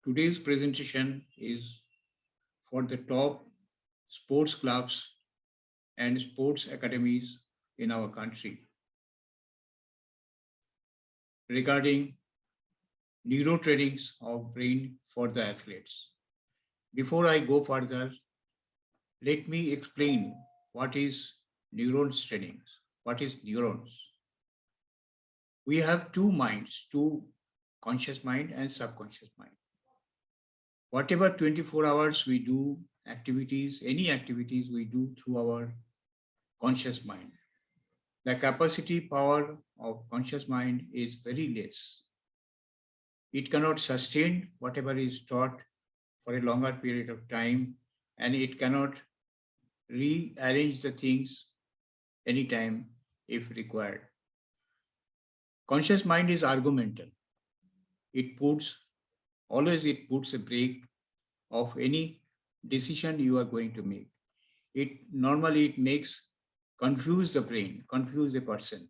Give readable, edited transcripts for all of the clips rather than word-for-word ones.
Today's presentation is for the top sports clubs and sports academies in our country regarding neurotrainings of brain for the athletes. Before I go further, let me explain what is neurons trainings. What is neurons? We have two minds, two conscious mind and subconscious mind. Whatever 24 hours we do activities, any activities we do through our conscious mind. The capacity power of conscious mind is very less. It cannot sustain whatever is taught for a longer period of time, and it cannot rearrange the things anytime if required. Conscious mind is argumental. It puts it puts a break of any decision you are going to make. It makes confuse the brain, confuse a person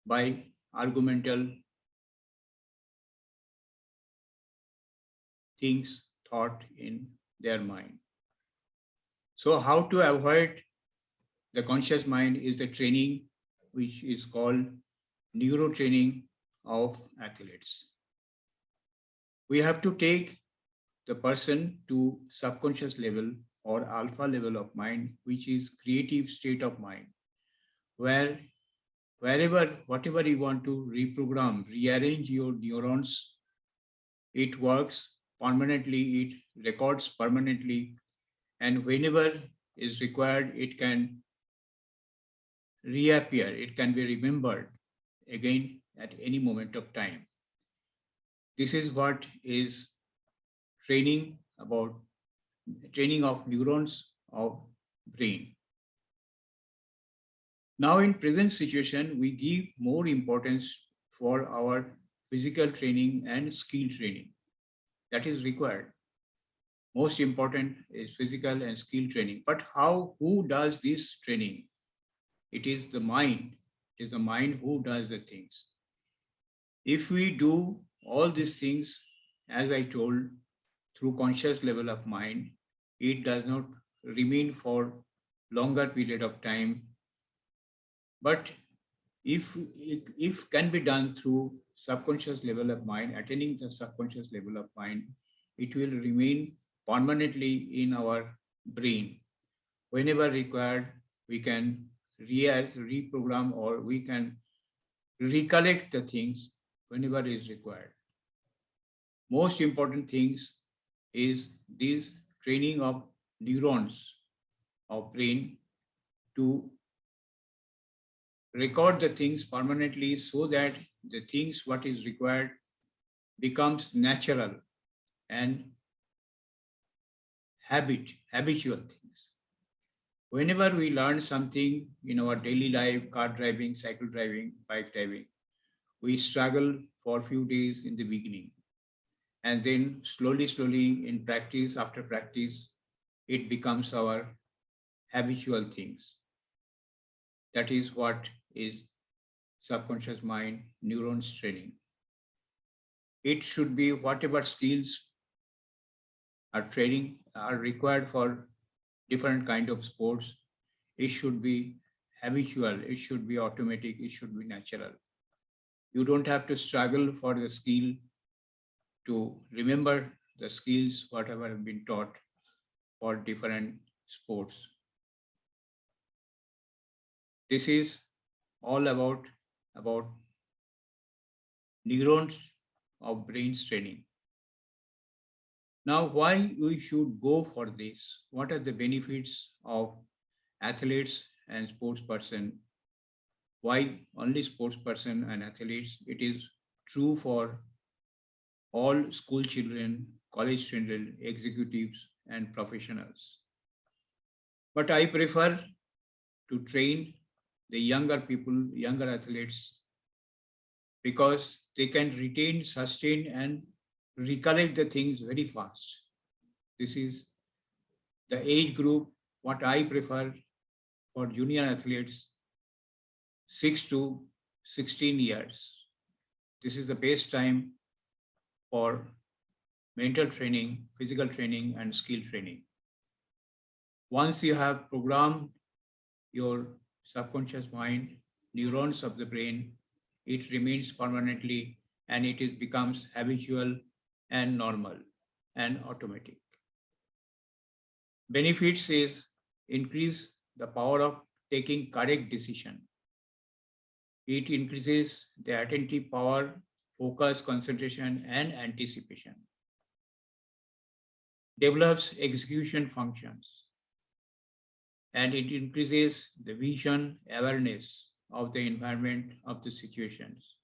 by argumental things thought in their mind. So how to avoid the conscious mind is the training which is called neuro training of athletes. We have to take the person to subconscious level or alpha level of mind, which is creative state of mind, where whatever you want to reprogram, rearrange your neurons, it works permanently, it records permanently, and whenever is required, it can reappear, it can be remembered again at any moment of time. This is what is training about training of neurons of brain. Now in present situation, we give more importance for our physical training and skill training that is required. Most important is physical and skill training. But who does this training? It is the mind. It is the mind who does the things. If we do all these things, as I told, through conscious level of mind, it does not remain for longer period of time. But if can be done through subconscious level of mind, attaining the subconscious level of mind, it will remain permanently in our brain. Whenever required, we can reprogram or we can recollect the things whenever is required. Most important things is this training of neurons of brain to record the things permanently so that the things what is required becomes natural and habitual things. Whenever we learn something in our daily life, car driving, cycle driving, bike driving, we struggle for a few days in the beginning. And then slowly in practice, after practice, it becomes our habitual things. That is what is subconscious mind neurons training. It should be whatever skills are required for different kind of sports. It should be habitual, it should be automatic, it should be natural. You don't have to struggle for the skill to remember the skills, whatever have been taught for different sports. This is all about neurons of brain's training. Now, why we should go for this? What are the benefits of athletes and sports person? Why only sports person and athletes? It is true for all school children, college children, executives, and professionals. But I prefer to train the younger people, younger athletes, because they can retain, sustain, and recollect the things very fast. This is the age group, what I prefer for junior athletes, 6 to 16 years. This is the best time for mental training, physical training, and skill training. Once you have programmed your subconscious mind, neurons of the brain, it remains permanently and becomes habitual and normal and automatic. Benefits is increase the power of taking correct decision. It increases the attentive power, focus, concentration, and anticipation. Develops execution functions, and it increases the vision awareness of the environment of the situations.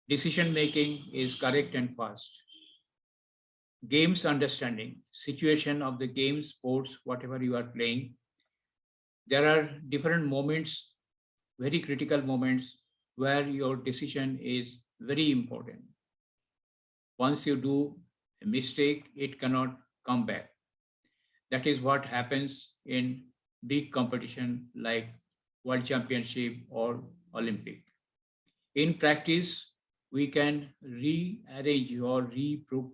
Decision making is correct and fast. Games understanding, situation of the game, sports, whatever you are playing. There are different moments, very critical moments, where your decision is very important. Once you do a mistake, it cannot come back. That is what happens in big competition like World Championship or Olympic. In practice, we can rearrange or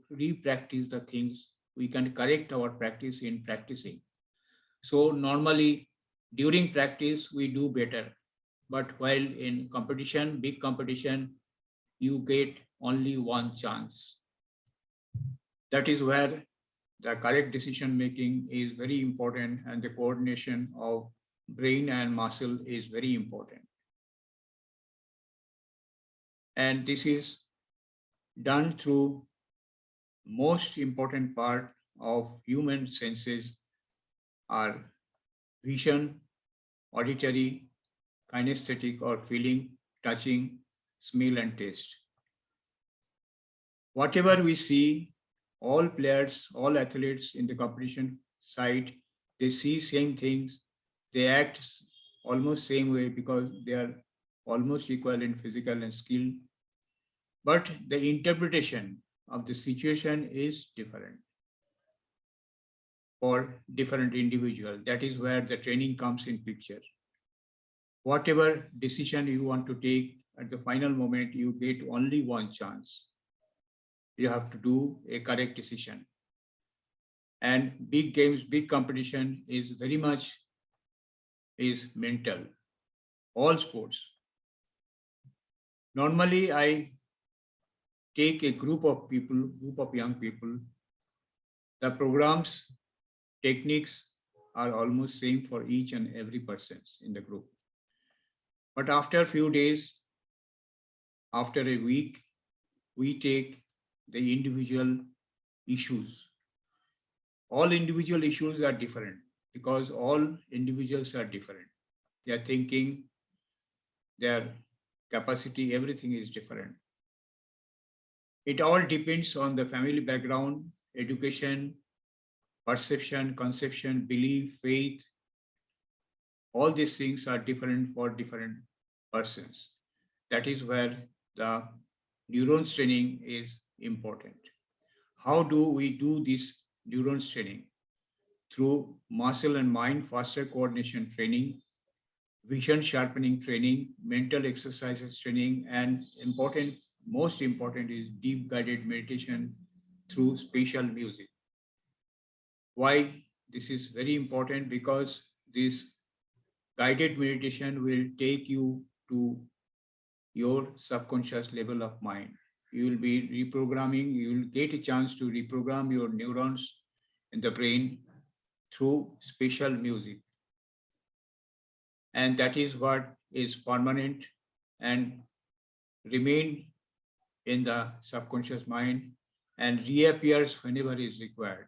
re-practice the things. We can correct our practice in practicing. So normally during practice, we do better. But while in competition, big competition, you get only one chance. That is where the correct decision making is very important and the coordination of brain and muscle is very important. And this is done through most important part of human senses are vision, auditory, kinesthetic or feeling, touching, smell and taste. Whatever we see, all players, all athletes in the competition side, they see same things, they act almost same way because they are almost equal in physical and skill. But the interpretation of the situation is different for different individual. That is where the training comes in picture. Whatever decision you want to take at the final moment, you get only one chance. You have to do a correct decision. And big games, big competition is very much is mental. All sports. Normally, I take a group of people, group of young people. The programs, techniques are almost same for each and every person in the group. But after a few days, after a week, we take the individual issues. All individual issues are different because all individuals are different. Their thinking, their capacity, everything is different. It all depends on the family background, education, perception, conception, belief, faith. All these things are different for different persons. That is where the neurons training is important. How do we do this neurons training? Through muscle and mind faster coordination training, vision sharpening training, mental exercises training, and most important is deep guided meditation through spatial music. Why this is very important? Because this guided meditation will take you to your subconscious level of mind. You will be reprogramming, you will get a chance to reprogram your neurons in the brain through spatial music. And that is what is permanent and remain in the subconscious mind and reappears whenever is required.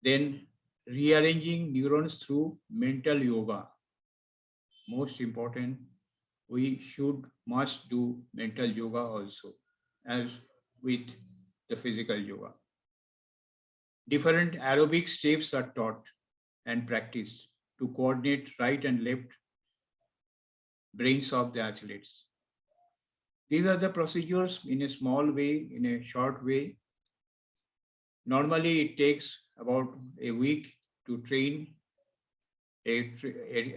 Then rearranging neurons through mental yoga. Most important, we must do mental yoga also as with the physical yoga. Different aerobic steps are taught and practiced to coordinate right and left brains of the athletes. These are the procedures in a small way, in a short way. Normally, it takes about a week to train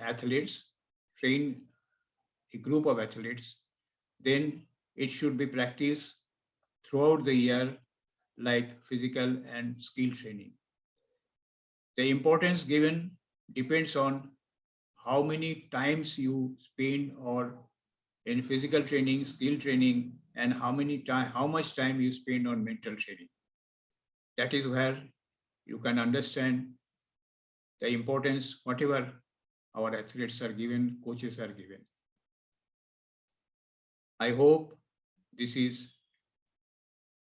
athletes, train a group of athletes. Then it should be practiced throughout the year, like physical and skill training. The importance given depends on how many times you spend or in physical training, skill training, and how much time you spend on mental training. That is where you can understand the importance, whatever our athletes are given, coaches are given. I hope this is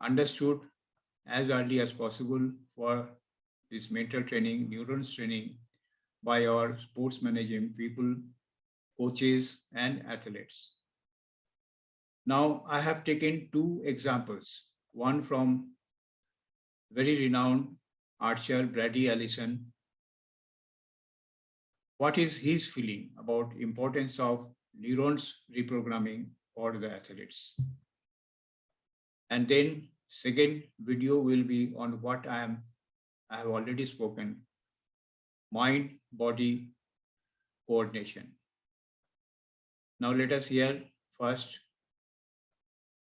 understood as early as possible for this mental training, neurons training by our sports management people, coaches, and athletes. Now, I have taken two examples, one from very renowned archer Brady Allison. What is his feeling about importance of neurons reprogramming for the athletes? And then second video will be on what I have already spoken, mind body coordination. Now let us hear first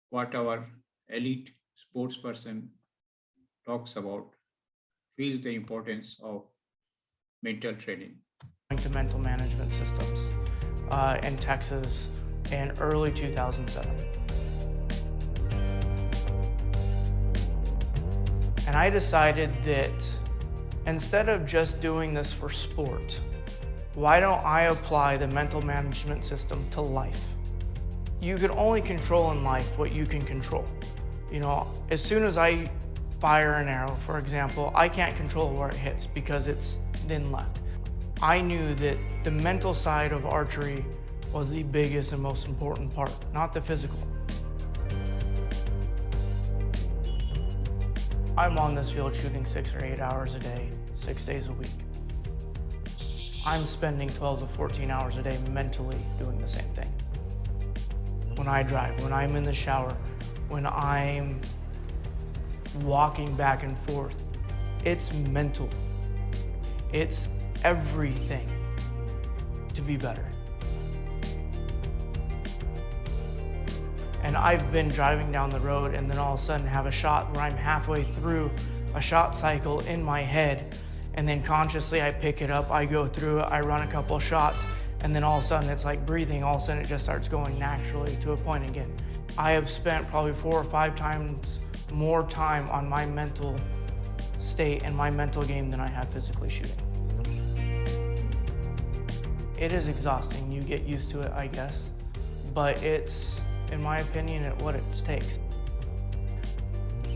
what our elite sports person talks about, feels the importance of mental training. To mental management systems in Texas in early 2007. And I decided that instead of just doing this for sport, why don't I apply the mental management system to life? You can only control in life what you can control. You know, as soon as I fire an arrow, for example, I can't control where it hits because it's then left. I knew that the mental side of archery was the biggest and most important part, not the physical. I'm on this field shooting 6 or 8 hours a day, 6 days a week. I'm spending 12 to 14 hours a day mentally doing the same thing. When I drive, when I'm in the shower, when I'm walking back and forth, it's mental. It's everything to be better. And I've been driving down the road and then all of a sudden have a shot where I'm halfway through a shot cycle in my head, and then consciously I pick it up, I go through it, I run a couple of shots, and then all of a sudden it's like breathing, all of a sudden it just starts going naturally to a point again. I have spent probably 4 or 5 times more time on my mental state and my mental game than I have physically shooting. It is exhausting. You get used to it, I guess, but it's, in my opinion, what it takes.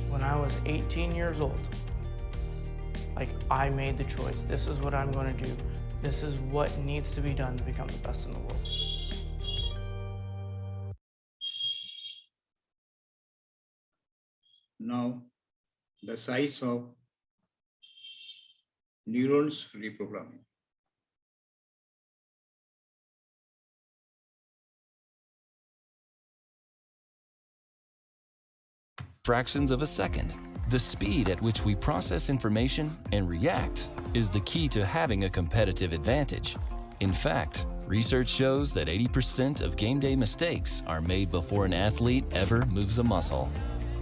When I was 18 years old, I made the choice. This is what I'm going to do. This is what needs to be done to become the best in the world. Now, the size of neurons reprogramming. Fractions of a second. The speed at which we process information and react is the key to having a competitive advantage. In fact, research shows that 80% of game day mistakes are made before an athlete ever moves a muscle.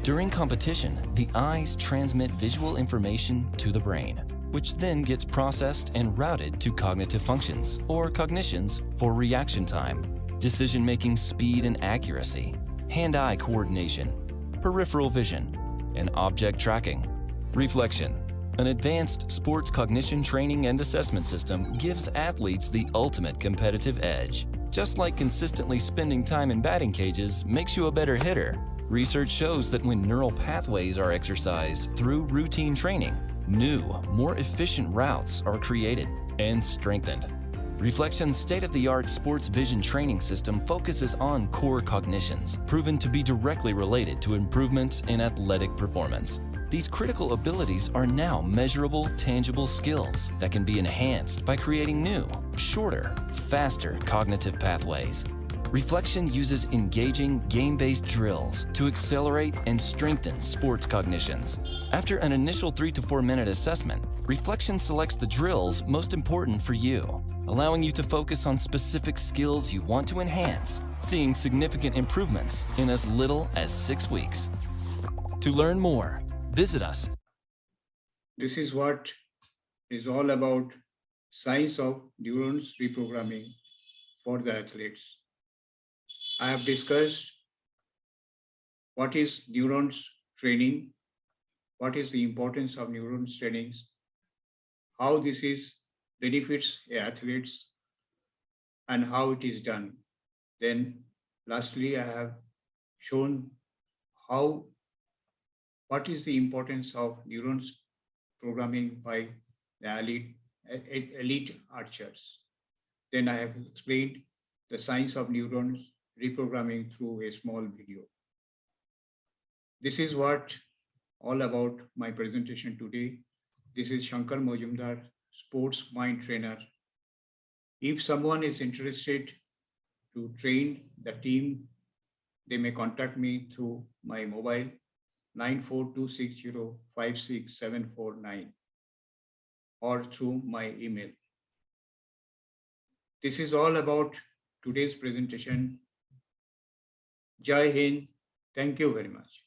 During competition, the eyes transmit visual information to the brain, which then gets processed and routed to cognitive functions, or cognitions, for reaction time, decision-making speed and accuracy, hand-eye coordination, peripheral vision, and object tracking. Reflection, an advanced sports cognition training and assessment system, gives athletes the ultimate competitive edge. Just like consistently spending time in batting cages makes you a better hitter, research shows that when neural pathways are exercised through routine training, new, more efficient routes are created and strengthened. Reflection's state-of-the-art sports vision training system focuses on core cognitions, proven to be directly related to improvement in athletic performance. These critical abilities are now measurable, tangible skills that can be enhanced by creating new, shorter, faster cognitive pathways. Reflection uses engaging, game-based drills to accelerate and strengthen sports cognitions. After an initial 3 to 4 minute assessment, Reflection selects the drills most important for you, allowing you to focus on specific skills you want to enhance, seeing significant improvements in as little as 6 weeks. To learn more, visit us. This is what is all about science of neurons reprogramming for the athletes. I have discussed what is neurons training, what is the importance of neurons trainings, how this is benefits athletes, and how it is done. Then lastly, I have shown how what is the importance of neurons programming by the elite archers. Then I have explained the science of neurons reprogramming through a small video. This is what all about my presentation today. This is Shankar Mojumdar, sports mind trainer. If someone is interested to train the team, they may contact me through my mobile 9426056749 or through my email. This is all about today's presentation. Jai Hind. Thank you very much.